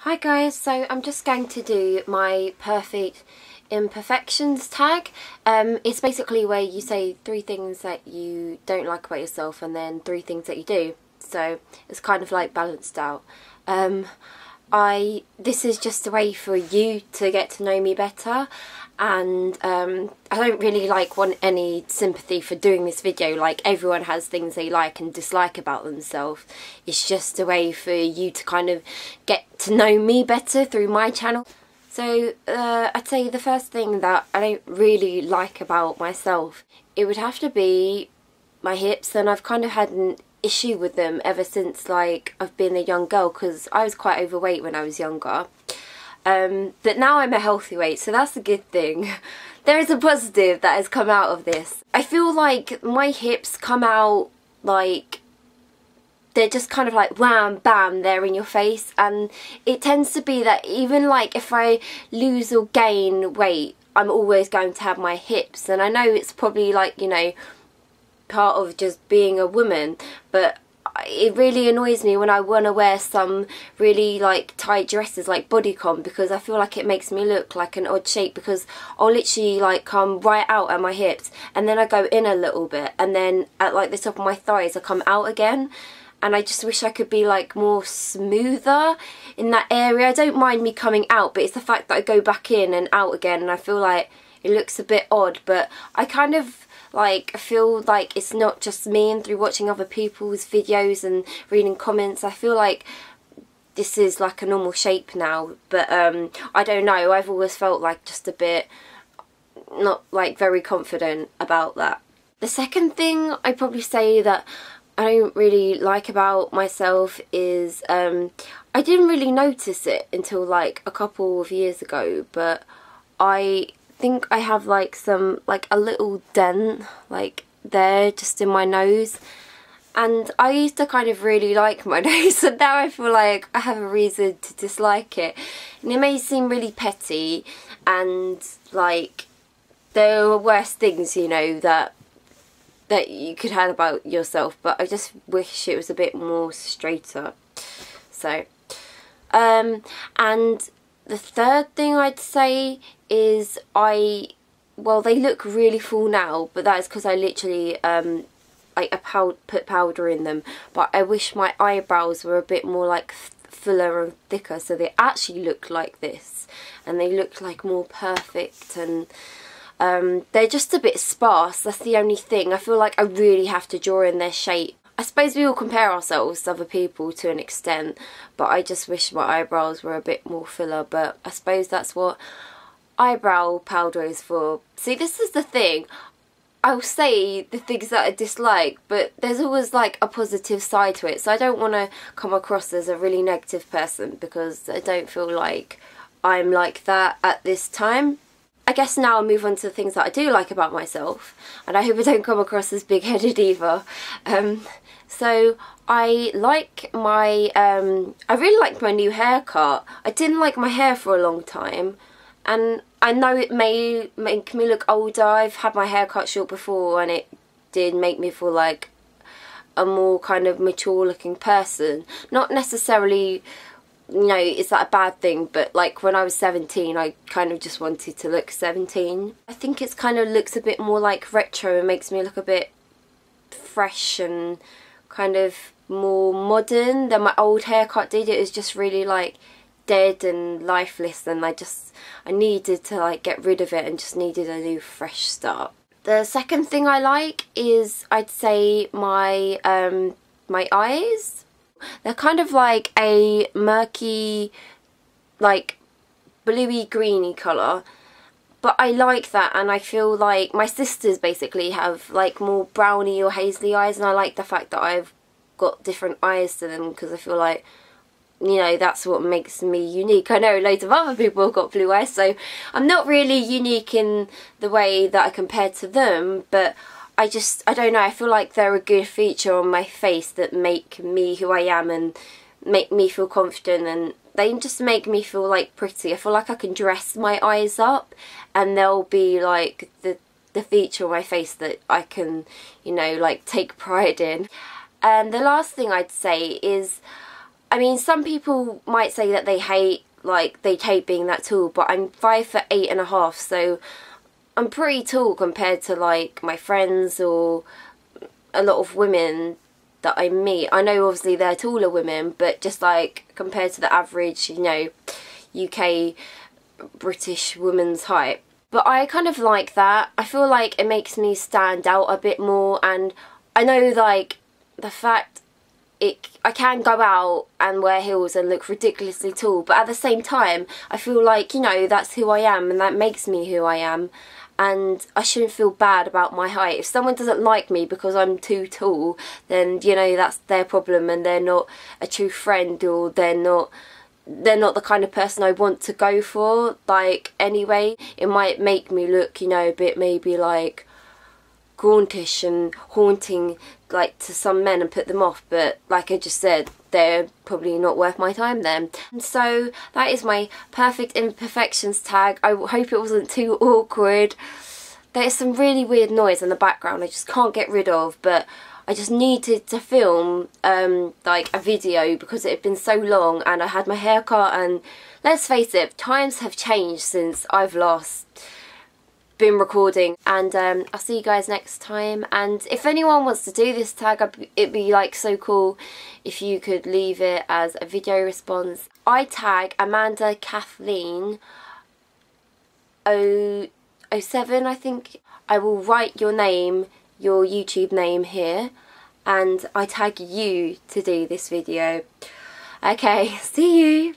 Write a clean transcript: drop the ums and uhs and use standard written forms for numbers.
Hi guys, so I'm just going to do my Perfect Imperfections tag. It's basically where you say 3 things that you don't like about yourself and then 3 things that you do. So it's kind of like balanced out. This is just a way for you to get to know me better, and I don't really want any sympathy for doing this video. Like, everyone has things they like and dislike about themselves. It's just a way for you to kind of get to know me better through my channel. So I'd say the first thing that I don't really like about myself, it would have to be my hips, and I've kind of had an issue with them ever since I've been a young girl, because I was quite overweight when I was younger. But now I'm a healthy weight, so that's a good thing. There is a positive that has come out of this. I feel like my hips come out they're just kind of like wham bam, they're in your face, and it tends to be that even if I lose or gain weight, I'm always going to have my hips. And I know it's probably part of just being a woman, but it really annoys me when I want to wear some really tight dresses like bodycon, because I feel like it makes me look like an odd shape, because I'll literally come right out at my hips and then I go in a little bit, and then at the top of my thighs I come out again. And I just wish I could be more smoother in that area. I don't mind me coming out, but it's the fact that I go back in and out again, and I feel like it looks a bit odd. But I kind of I feel like it's not just me, and through watching other people's videos and reading comments, I feel like this is a normal shape now. But I don't know, I've always felt just a bit not very confident about that. The second thing I'd probably say that I don't really like about myself is I didn't really notice it until a couple of years ago, but I think I have some a little dent there just in my nose, and I used to kind of really like my nose, and now I feel like I have a reason to dislike it. And it may seem really petty, and there are worse things that you could have about yourself, but I just wish it was a bit more straighter. So and the third thing I'd say is well, they look really full now, but that is because I literally put powder in them. But I wish my eyebrows were a bit more fuller and thicker, so they actually look like this, and they look more perfect, and they're just a bit sparse. That's the only thing. I feel like I really have to draw in their shape. I suppose we all compare ourselves to other people to an extent, but I just wish my eyebrows were a bit more fuller. But I suppose that's what eyebrow powder is for. See, this is the thing. I'll say the things that I dislike, but there's always a positive side to it. So I don't want to come across as a really negative person, because I don't feel like I'm like that at this time. I guess now I'll move on to the things that I do like about myself, and I hope I don't come across as big-headed either. So I like my, I really like my new haircut. I didn't like my hair for a long time, and I know it may make me look older. I've had my hair cut short before, and it did make me feel like a more kind of mature looking person. Not necessarily, is that a bad thing, but when I was 17 I kind of just wanted to look 17. I think it's kind of looks a bit more retro, and makes me look a bit fresh and kind of more modern than my old haircut did. It was just really dead and lifeless, and I needed to get rid of it, and just needed a new fresh start. The second thing I like is, I'd say, my my eyes. They're kind of a murky, bluey greeny colour, but I like that, and I feel like my sisters basically have more browny or hazely eyes, and I like the fact that I've got different eyes to them, because I feel like, that's what makes me unique. I know loads of other people have got blue eyes, so I'm not really unique in the way that I compare to them, but I don't know, I feel like they're a good feature on my face that make me who I am and make me feel confident, and they just make me feel pretty. I feel like I can dress my eyes up, and they'll be the feature on my face that I can, take pride in. And the last thing I'd say is I mean, some people might say that they hate being that tall, but I'm 5'8.5", so I'm pretty tall compared to like my friends or a lot of women that I meet. I know obviously they're taller women, but just like compared to the average, you know, UK British woman's height. But I kind of like that. I feel like it makes me stand out a bit more, and I know like the fact I can go out and wear heels and look ridiculously tall, but at the same time I feel like, you know, that's who I am and that makes me who I am, and I shouldn't feel bad about my height. If someone doesn't like me because I'm too tall, then, you know, that's their problem and they're not a true friend, or they're not the kind of person I want to go for. Like, anyway, it might make me look, you know, a bit maybe like gauntish and haunting like to some men and put them off, but like I just said, they're probably not worth my time then. And so that is my Perfect Imperfections tag. I hope it wasn't too awkward. There's some really weird noise in the background I just can't get rid of, but I just needed to film like a video because it had been so long and I had my hair cut, and let's face it, times have changed since I've last been recording. And I'll see you guys next time. And if anyone wants to do this tag, it'd be like so cool if you could leave it as a video response. I tag Amanda Kathleen 007, I think. I will write your name, your YouTube name here, and I tag you to do this video. Okay, see you.